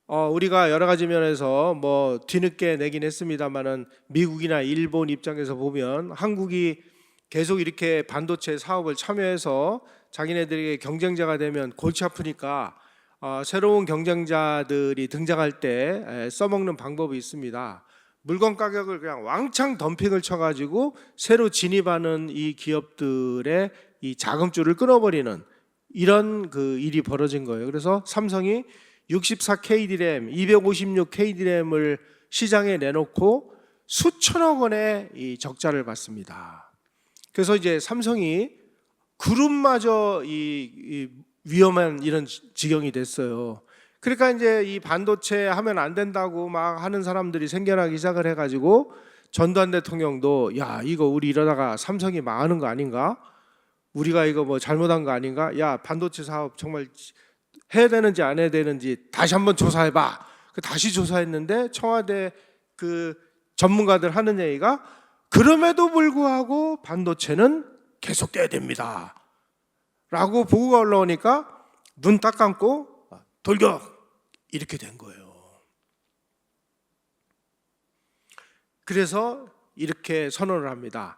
우리가 여러 가지 면에서 뭐 뒤늦게 내긴 했습니다만은 미국이나 일본 입장에서 보면 한국이 계속 이렇게 반도체 사업을 참여해서 자기네들에게 경쟁자가 되면 골치 아프니까 새로운 경쟁자들이 등장할 때 써먹는 방법이 있습니다. 물건 가격을 그냥 왕창 덤핑을 쳐가지고 새로 진입하는 이 기업들의 이 자금줄을 끊어버리는 이런 그 일이 벌어진 거예요. 그래서 삼성이 64KDRAM, 256KDRAM을 시장에 내놓고 수천억 원의 이 적자를 받습니다. 그래서 이제 삼성이 그룹마저 이 위험한 이런 지경이 됐어요. 그러니까 이제 이 반도체 하면 안 된다고 막 하는 사람들이 생겨나기 시작을 해가지고 전두환 대통령도 야 이거 우리 이러다가 삼성이 망하는 거 아닌가? 우리가 이거 뭐 잘못한 거 아닌가? 야 반도체 사업 정말 해야 되는지 안 해야 되는지 다시 한번 조사해봐. 다시 조사했는데 청와대 그 전문가들 하는 얘기가 그럼에도 불구하고 반도체는 계속돼야 됩니다 라고 보고가 올라오니까 눈 딱 감고 돌격 이렇게 된 거예요. 그래서 이렇게 선언을 합니다.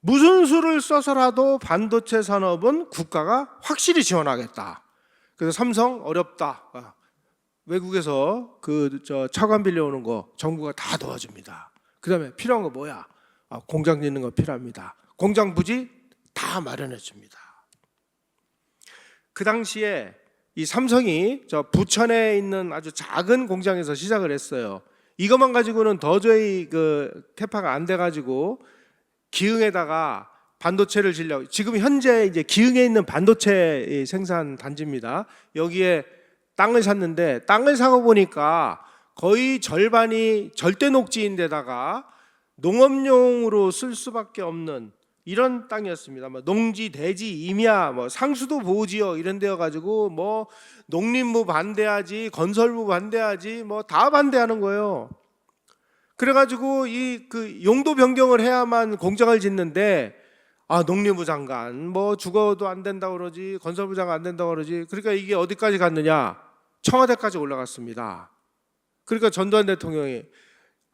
무슨 수를 써서라도 반도체 산업은 국가가 확실히 지원하겠다. 그래서 삼성 어렵다. 외국에서 그 차관 빌려오는 거 정부가 다 도와줍니다. 그다음에 필요한 거 뭐야? 공장 짓는 거 필요합니다. 공장 부지 다 마련해 줍니다. 그 당시에 이 삼성이 저 부천에 있는 아주 작은 공장에서 시작을 했어요. 이것만 가지고는 도저히 그 캐파가 안 돼가지고 기흥에다가 반도체를 지려고 지금 현재 이제 기흥에 있는 반도체 생산 단지입니다. 여기에 땅을 샀는데 땅을 사고 보니까 거의 절반이 절대 녹지인데다가 농업용으로 쓸 수밖에 없는 이런 땅이었습니다. 뭐 농지, 대지, 임야, 뭐 상수도 보호지역 이런 데여 가지고 뭐 농림부 반대하지, 건설부 반대하지, 뭐 다 반대하는 거예요. 그래가지고 이 그 용도 변경을 해야만 공장을 짓는데 농림부 장관 뭐 죽어도 안 된다고 그러지, 건설부 장관 안 된다고 그러지. 그러니까 이게 어디까지 갔느냐? 청와대까지 올라갔습니다. 그러니까 전두환 대통령이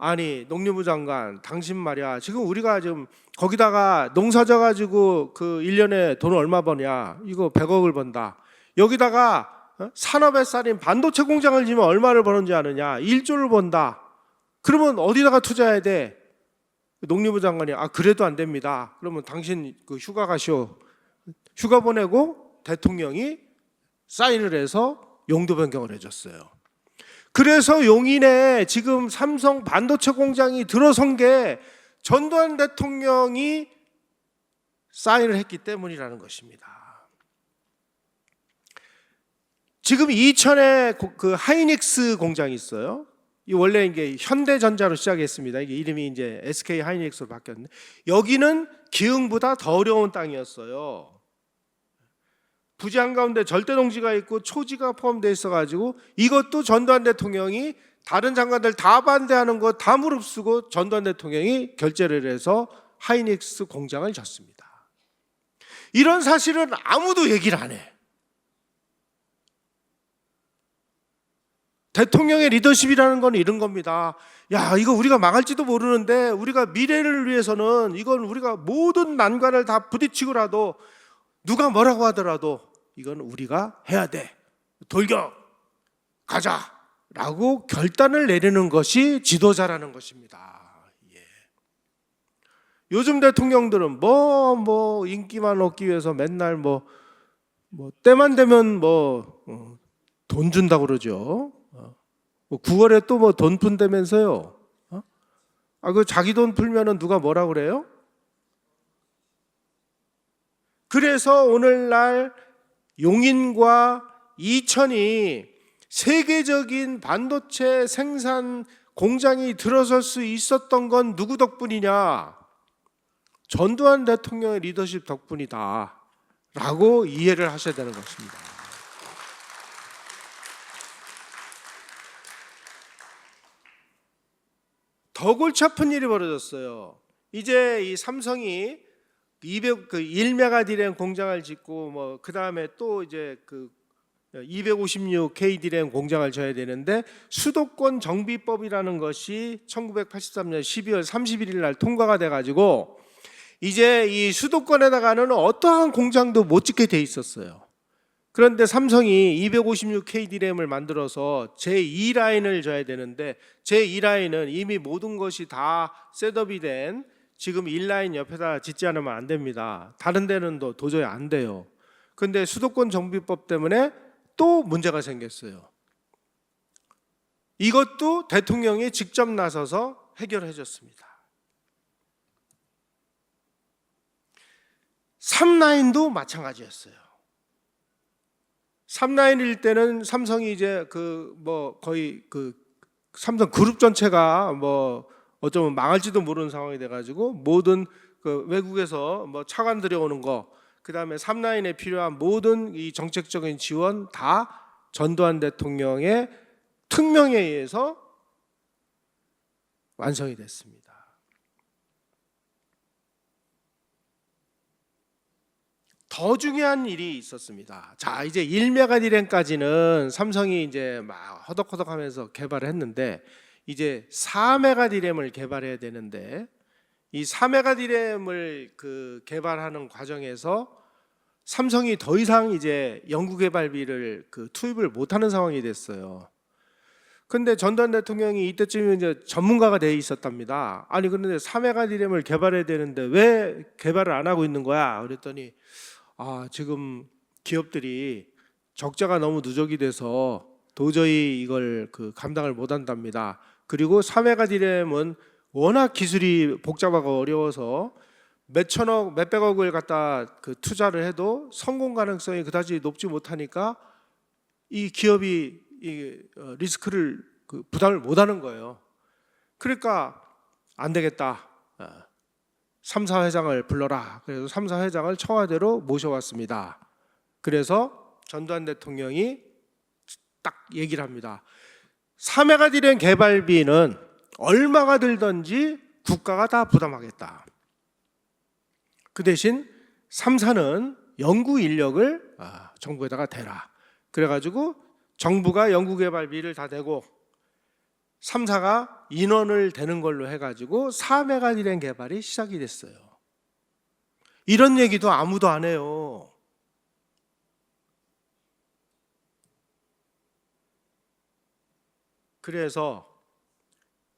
아니 농림부 장관 당신 말이야 지금 우리가 지금 거기다가 농사 져가지고 그 1년에 돈 얼마 버냐 이거 100억을 번다. 여기다가 산업의 쌀인 반도체 공장을 지면 얼마를 버는지 아느냐 1조를 번다. 그러면 어디다가 투자해야 돼? 농림부 장관이 그래도 안 됩니다. 그러면 당신 그 휴가 가시오. 휴가 보내고 대통령이 사인을 해서 용도 변경을 해줬어요. 그래서 용인에 지금 삼성 반도체 공장이 들어선 게 전두환 대통령이 사인을 했기 때문이라는 것입니다. 지금 이천에 그 하이닉스 공장이 있어요. 이 원래 이게 현대전자로 시작했습니다. 이게 이름이 이제 SK 하이닉스로 바뀌었는데 여기는 기흥보다 더 어려운 땅이었어요. 부지 한가운데 절대 농지가 있고 초지가 포함되어 있어가지고 이것도 전두환 대통령이 다른 장관들 다 반대하는 거 다 무릅쓰고 전두환 대통령이 결재를 해서 하이닉스 공장을 졌습니다. 이런 사실은 아무도 얘기를 안 해. 대통령의 리더십이라는 건 이런 겁니다. 야, 이거 우리가 망할지도 모르는데 우리가 미래를 위해서는 이건 우리가 모든 난관을 다 부딪히고라도 누가 뭐라고 하더라도 이건 우리가 해야 돼. 돌격! 가자! 라고 결단을 내리는 것이 지도자라는 것입니다. 예. 요즘 대통령들은 뭐 인기만 얻기 위해서 맨날 뭐 때만 되면 돈 준다고 그러죠. 9월에 또 뭐 돈 푼다면서요. 그 자기 돈 풀면은 누가 뭐라 그래요? 그래서 오늘날 용인과 이천이 세계적인 반도체 생산 공장이 들어설 수 있었던 건 누구 덕분이냐? 전두환 대통령의 리더십 덕분이다 라고 이해를 하셔야 되는 것입니다. 더 골치 아픈 일이 벌어졌어요. 이제 이 삼성이 1메가 디램 공장을 짓고 그 다음에 또 이제 256K 디램 공장을 져야 되는데 수도권 정비법이라는 것이 1983년 12월 31일 날 통과가 돼 가지고 이제 이 수도권에다가는 어떠한 공장도 못 짓게 돼 있었어요. 그런데 삼성이 256K 디램을 만들어서 제2라인을 져야 되는데 제2라인은 이미 모든 것이 다 셋업이 된 지금 1라인 옆에다 짓지 않으면 안 됩니다. 다른 데는 도저히 안 돼요. 그런데 수도권 정비법 때문에 또 문제가 생겼어요. 이것도 대통령이 직접 나서서 해결해 줬습니다. 3라인도 마찬가지였어요. 3라인일 때는 삼성이 이제 거의 삼성 그룹 전체가 어쩌면 망할지도 모르는 상황이 돼가지고 모든 외국에서 차관 들여오는 거, 그 다음에 3라인에 필요한 모든 이 정책적인 지원 다 전두환 대통령의 특명에 의해서 완성이 됐습니다. 더 중요한 일이 있었습니다. 자, 이제 1메가 디램까지는 삼성이 이제 막 허덕허덕하면서 개발을 했는데 이제 4메가 디램을 개발해야 되는데 이 4메가 디램을 개발하는 과정에서 삼성이 더 이상 이제 연구개발비를 투입을 못하는 상황이 됐어요. 근데 전두환 대통령이 이때쯤에 이제 전문가가 돼 있었답니다. 아니 그런데 4메가 디램을 개발해야 되는데 왜 개발을 안 하고 있는 거야? 그랬더니 지금 기업들이 적자가 너무 누적이 돼서 도저히 이걸 감당을 못 한답니다. 그리고 4메가 디램은 워낙 기술이 복잡하고 어려워서 몇천억, 몇백억을 갖다 투자를 해도 성공 가능성이 그다지 높지 못하니까 이 기업이 리스크를 부담을 못 하는 거예요. 그러니까 안 되겠다. 3사 회장을 불러라. 그래서 3사 회장을 청와대로 모셔왔습니다. 그래서 전두환 대통령이 딱 얘기를 합니다. 4메가 디램 개발비는 얼마가 들든지 국가가 다 부담하겠다. 그 대신 3사는 연구 인력을 정부에다가 대라. 그래가지고 정부가 연구개발비를 다 대고 3사가 인원을 대는 걸로 해가지고 4메가 디램 개발이 시작이 됐어요. 이런 얘기도 아무도 안 해요. 그래서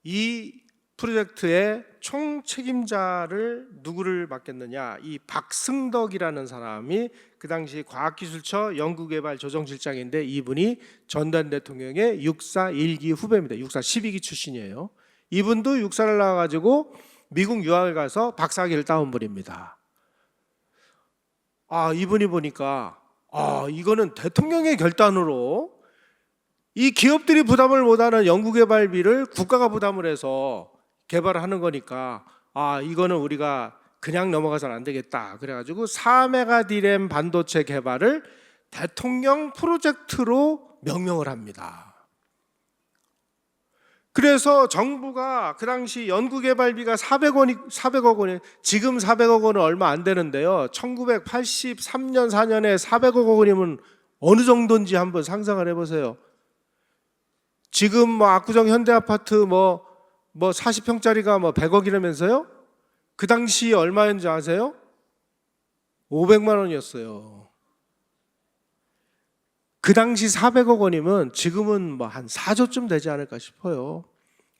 이 프로젝트의 총 책임자를 누구를 맡겼느냐? 이 박승덕이라는 사람이 그 당시 과학기술처 연구개발조정실장인데 이분이 전두환 대통령의 육사 1기 후배입니다. 육사 12기 출신이에요. 이분도 육사를 나와가지고 미국 유학을 가서 박사학위를 따온 분입니다. 이분이 보니까 이거는 대통령의 결단으로 이 기업들이 부담을 못하는 연구개발비를 국가가 부담을 해서 개발을 하는 거니까 이거는 우리가 그냥 넘어가서는 안 되겠다. 그래가지고 4메가 디램 반도체 개발을 대통령 프로젝트로 명명을 합니다. 그래서 정부가 그 당시 연구개발비가 400억 원이 지금 400억 원은 얼마 안 되는데요. 1983년 4년에 400억 원이면 어느 정도인지 한번 상상을 해보세요. 지금 압구정 현대아파트 40평짜리가 100억이라면서요? 그 당시 얼마였는지 아세요? 500만 원이었어요. 그 당시 400억 원이면 지금은 한 4조쯤 되지 않을까 싶어요.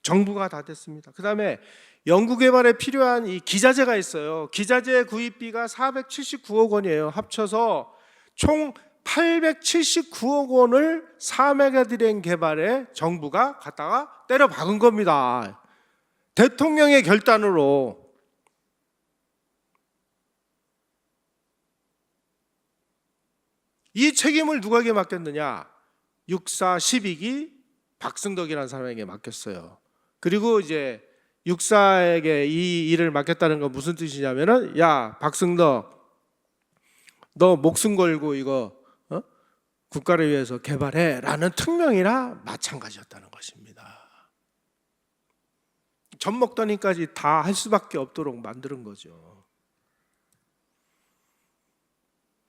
정부가 다 됐습니다. 그 다음에 연구개발에 필요한 이 기자재가 있어요. 기자재 구입비가 479억 원이에요. 합쳐서 총 879억 원을 4메가 디램 개발에 정부가 갖다가 때려 박은 겁니다. 대통령의 결단으로. 이 책임을 누구에게 맡겼느냐? 육사 12기 박승덕이라는 사람에게 맡겼어요. 그리고 이제 육사에게 이 일을 맡겼다는 건 무슨 뜻이냐면은, 야 박승덕, 너 목숨 걸고 이거 국가를 위해서 개발해라는 특명이나 마찬가지였다는 것입니다. 젖먹더니까지 다 할 수밖에 없도록 만드는 거죠.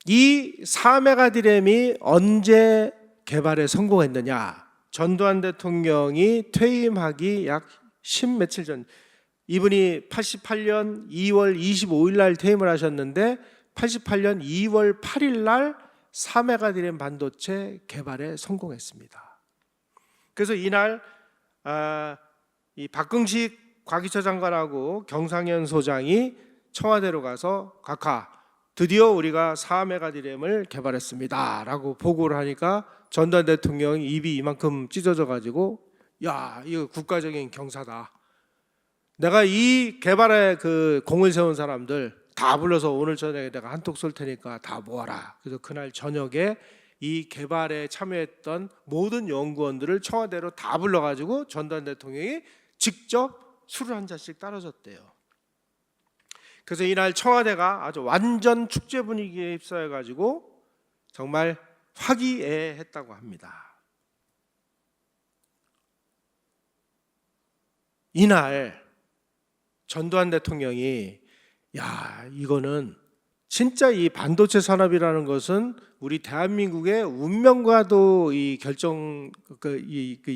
이 4메가디램이 언제 개발에 성공했느냐? 전두환 대통령이 퇴임하기 약 10며칠 전, 이분이 88년 2월 25일 날 퇴임을 하셨는데 88년 2월 8일 날 4메가디램 반도체 개발에 성공했습니다. 그래서 이날 이 박흥식 과기처 장관하고 경상현 소장이 청와대로 가서 각하, 드디어 우리가 4메가디램을 개발했습니다 라고 보고를 하니까 전두환 대통령이 입이 이만큼 찢어져 가지고, 야 이거 국가적인 경사다, 내가 이 개발에 그 공을 세운 사람들 다 불러서 오늘 저녁에 내가 한턱 쏠 테니까 다 모아라. 그래서 그날 저녁에 이 개발에 참여했던 모든 연구원들을 청와대로 다 불러가지고 전두환 대통령이 직접 술을 한 잔씩 따라줬대요. 그래서 이날 청와대가 아주 완전 축제 분위기에 휩싸여가지고 정말 화기애애했다고 합니다. 이날 전두환 대통령이, 야 이거는 진짜 이 반도체 산업이라는 것은 우리 대한민국의 운명과도 이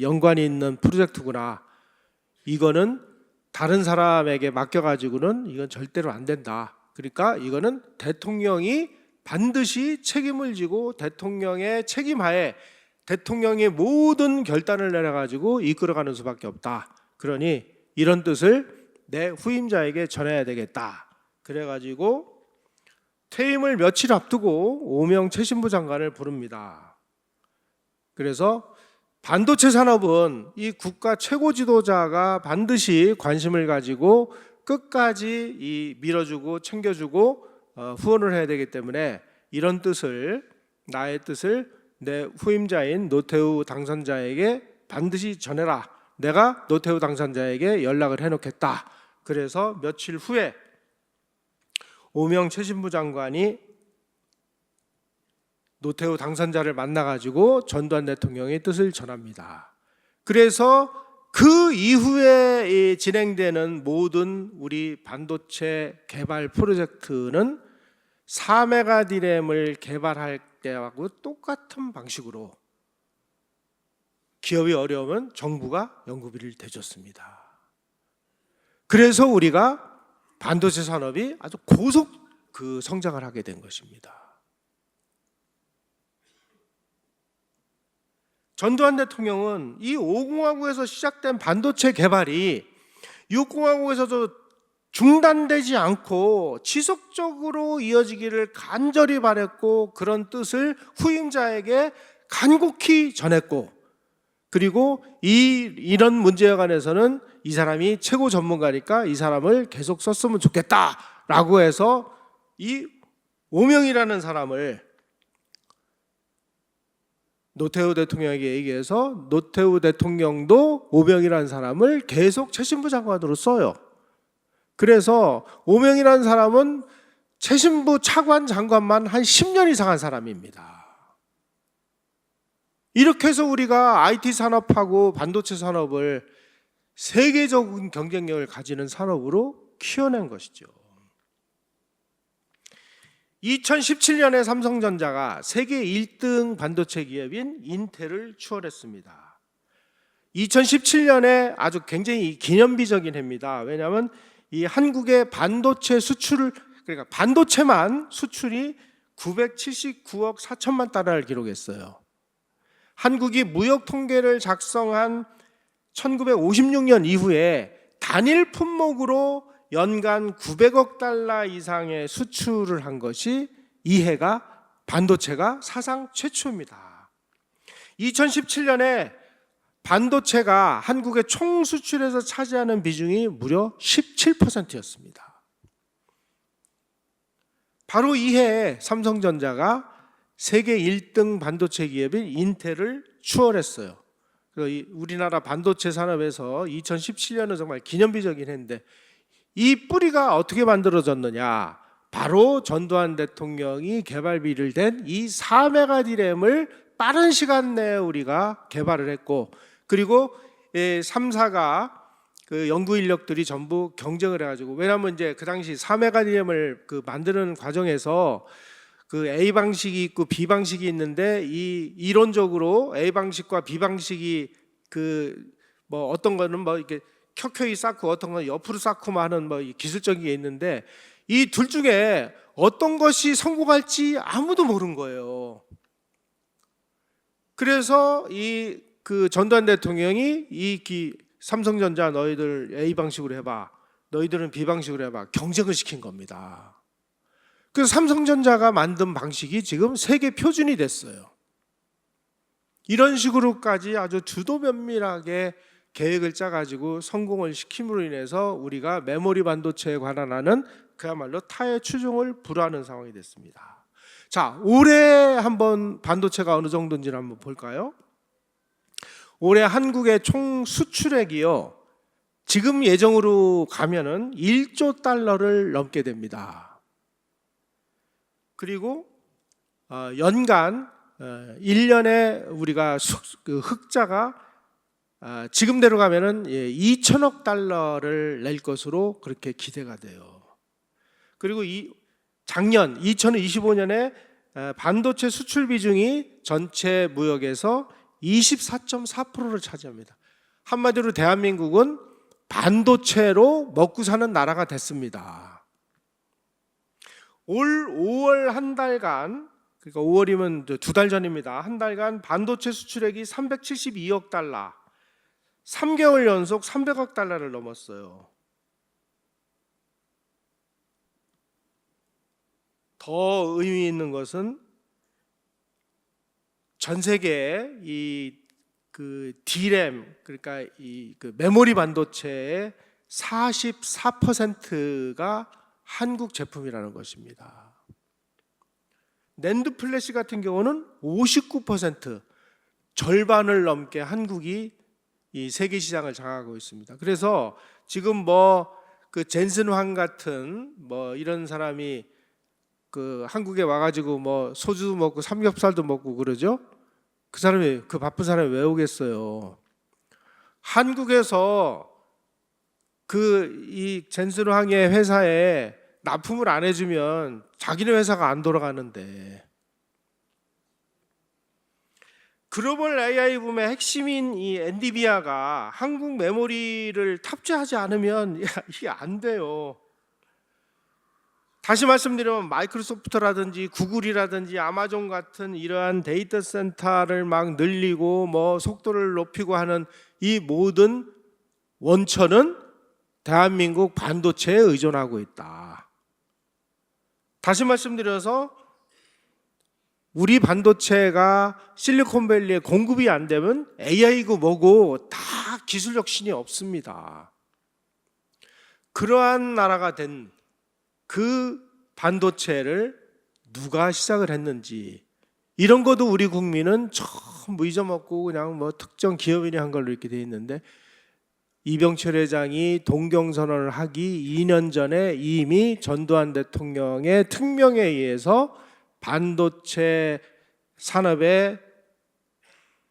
연관이 있는 프로젝트구나. 이거는 다른 사람에게 맡겨가지고는 이건 절대로 안 된다. 그러니까 이거는 대통령이 반드시 책임을 지고 대통령의 책임하에 대통령의 모든 결단을 내려가지고 이끌어가는 수밖에 없다. 그러니 이런 뜻을 내 후임자에게 전해야 되겠다. 그래가지고 퇴임을 며칠 앞두고 오명 최신부 장관을 부릅니다. 그래서 반도체 산업은 이 국가 최고 지도자가 반드시 관심을 가지고 끝까지 이 밀어주고 챙겨주고 후원을 해야 되기 때문에 이런 뜻을, 나의 뜻을 내 후임자인 노태우 당선자에게 반드시 전해라. 내가 노태우 당선자에게 연락을 해놓겠다. 그래서 며칠 후에 오명 최신부 장관이 노태우 당선자를 만나가지고 전두환 대통령의 뜻을 전합니다. 그래서 그 이후에 진행되는 모든 우리 반도체 개발 프로젝트는 4메가디램을 개발할 때하고 똑같은 방식으로 기업이 어려우면 정부가 연구비를 대줬습니다. 그래서 우리가 반도체 산업이 아주 고속 성장을 하게 된 것입니다. 전두환 대통령은 이 5공화국에서 시작된 반도체 개발이 6공화국에서도 중단되지 않고 지속적으로 이어지기를 간절히 바랬고, 그런 뜻을 후임자에게 간곡히 전했고, 그리고 이런 문제에 관해서는 이 사람이 최고 전문가니까 이 사람을 계속 썼으면 좋겠다라고 해서 이 오명이라는 사람을 노태우 대통령에게 얘기해서 노태우 대통령도 오명이라는 사람을 계속 최신부 장관으로 써요. 그래서 오명이라는 사람은 최신부 차관 장관만 한 10년 이상 한 사람입니다. 이렇게 해서 우리가 IT 산업하고 반도체 산업을 세계적인 경쟁력을 가지는 산업으로 키워낸 것이죠. 2017년에 삼성전자가 세계 1등 반도체 기업인 인텔을 추월했습니다. 2017년에 아주 굉장히 기념비적인 해입니다. 왜냐하면 이 한국의 반도체 수출, 그러니까 반도체만 수출이 979억 4천만 달러를 기록했어요. 한국이 무역 통계를 작성한 1956년 이후에 단일 품목으로 연간 900억 달러 이상의 수출을 한 것이 이 해가 반도체가 사상 최초입니다. 2017년에 반도체가 한국의 총 수출에서 차지하는 비중이 무려 17%였습니다. 바로 이 해에 삼성전자가 세계 1등 반도체 기업인 인텔을 추월했어요. 그래서 우리나라 반도체 산업에서 2017년은 정말 기념비적인 해인데, 이 뿌리가 어떻게 만들어졌느냐? 바로 전두환 대통령이 개발비를 댄 이 4메가 D램을 빠른 시간 내에 우리가 개발을 했고, 그리고 3사가 그 연구 인력들이 전부 경쟁을 해가지고, 왜냐하면 이제 그 당시 4메가 D램을 그 만드는 과정에서 그 A 방식이 있고 B 방식이 있는데, 이 이론적으로 A 방식과 B 방식이 그 뭐 어떤 거는 뭐 이렇게 켜켜이 쌓고 어떤 건 옆으로 쌓고 하는 뭐 기술적인 게 있는데, 이 둘 중에 어떤 것이 성공할지 아무도 모르는 거예요. 그래서 이 그 전두환 대통령이 삼성전자 너희들 A 방식으로 해봐, 너희들은 B 방식으로 해봐, 경쟁을 시킨 겁니다. 그래서 삼성전자가 만든 방식이 지금 세계 표준이 됐어요. 이런 식으로까지 아주 주도 면밀하게 계획을 짜가지고 성공을 시킴으로 인해서 우리가 메모리 반도체에 관한하는 그야말로 타의 추종을 불허하는 상황이 됐습니다. 자, 올해 한번 반도체가 어느 정도인지를 한번 볼까요? 올해 한국의 총 수출액이요, 지금 예정으로 가면은 1조 달러를 넘게 됩니다. 그리고 연간 1년에 우리가 그 흑자가 지금대로 가면은 2천억 달러를 낼 것으로 그렇게 기대가 돼요. 그리고 작년 2025년에 반도체 수출 비중이 전체 무역에서 24.4%를 차지합니다. 한마디로 대한민국은 반도체로 먹고 사는 나라가 됐습니다. 올 5월 한 달간, 그러니까 5월이면 2달 전입니다. 한 달간 반도체 수출액이 372억 달러, 3개월 연속 300억 달러를 넘었어요. 더 의미 있는 것은 전 세계에 그 D램, 그러니까 그 메모리 반도체의 44%가 한국 제품이라는 것입니다. 낸드 플래시 같은 경우는 59%, 절반을 넘게 한국이 이 세계 시장을 장악하고 있습니다. 그래서 지금 뭐 그 젠슨 황 같은 뭐 이런 사람이 그 한국에 와가지고 뭐 소주도 먹고 삼겹살도 먹고 그러죠. 그 사람이, 그 바쁜 사람이 왜 오겠어요? 한국에서 이 젠슨 황의 회사에 납품을 안 해주면 자기네 회사가 안 돌아가는데, 글로벌 AI 붐의 핵심인 이 엔비디아가 한국 메모리를 탑재하지 않으면 이게 안 돼요. 다시 말씀드리면 마이크로소프트라든지 구글이라든지 아마존 같은 이러한 데이터 센터를 막 늘리고 뭐 속도를 높이고 하는 이 모든 원천은 대한민국 반도체에 의존하고 있다. 다시 말씀드려서 우리 반도체가 실리콘밸리에 공급이 안 되면 AI고 뭐고 다 기술 혁신이 없습니다. 그러한 나라가 된 그 반도체를 누가 시작을 했는지, 이런 것도 우리 국민은 전부 잊어먹고 그냥 뭐 특정 기업인이 한 걸로 이렇게 돼 있는데, 이병철 회장이 동경선언을 하기 2년 전에 이미 전두환 대통령의 특명에 의해서 반도체 산업에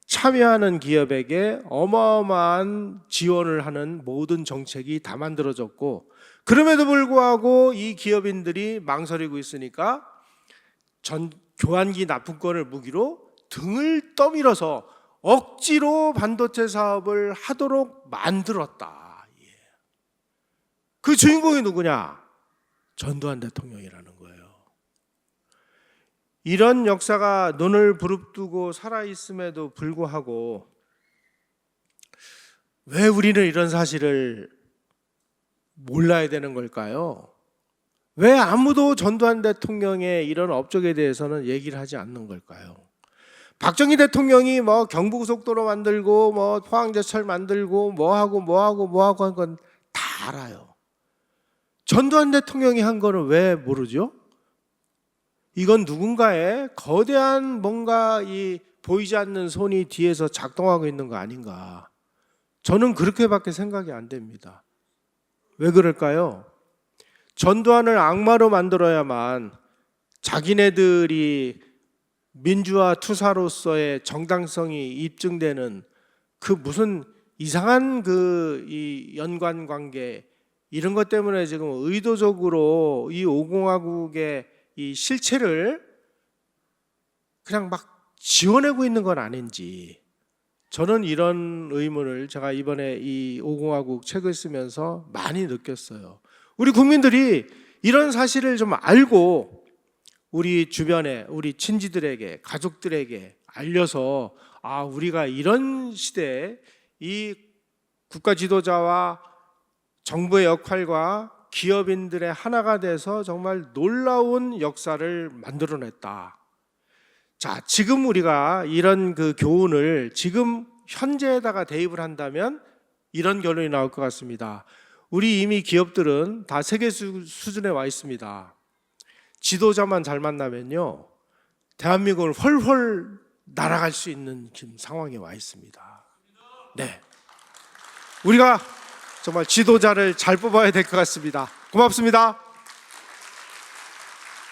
참여하는 기업에게 어마어마한 지원을 하는 모든 정책이 다 만들어졌고, 그럼에도 불구하고 이 기업인들이 망설이고 있으니까 교환기 납품권을 무기로 등을 떠밀어서 억지로 반도체 사업을 하도록 만들었다. 그 주인공이 누구냐? 전두환 대통령이라는 거예요. 이런 역사가 눈을 부릅뜨고 살아있음에도 불구하고 왜 우리는 이런 사실을 몰라야 되는 걸까요? 왜 아무도 전두환 대통령의 이런 업적에 대해서는 얘기를 하지 않는 걸까요? 박정희 대통령이 뭐 경부고속도로 만들고 뭐 포항제철 만들고 뭐하고 한 건 다 알아요. 전두환 대통령이 한 거는 왜 모르죠? 이건 누군가의 거대한 뭔가 이 보이지 않는 손이 뒤에서 작동하고 있는 거 아닌가. 저는 그렇게밖에 생각이 안 됩니다. 왜 그럴까요? 전두환을 악마로 만들어야만 자기네들이 민주화 투사로서의 정당성이 입증되는 그 무슨 이상한 이 연관 관계 이런 것 때문에 지금 의도적으로 이 5공화국의 이 실체를 그냥 막 지워내고 있는 건 아닌지, 저는 이런 의문을 제가 이번에 이 5공화국 책을 쓰면서 많이 느꼈어요. 우리 국민들이 이런 사실을 좀 알고 우리 주변에 우리 친지들에게 가족들에게 알려서 우리가 이런 시대에 이 국가 지도자와 정부의 역할과 기업인들의 하나가 돼서 정말 놀라운 역사를 만들어냈다. 자, 지금 우리가 이런 그 교훈을 지금 현재에다가 대입을 한다면 이런 결론이 나올 것 같습니다. 우리 이미 기업들은 다 세계 수준에 와 있습니다. 지도자만 잘 만나면요, 대한민국을 훨훨 날아갈 수 있는 지금 상황에 와 있습니다. 네, 우리가 정말 지도자를 잘 뽑아야 될 것 같습니다. 고맙습니다.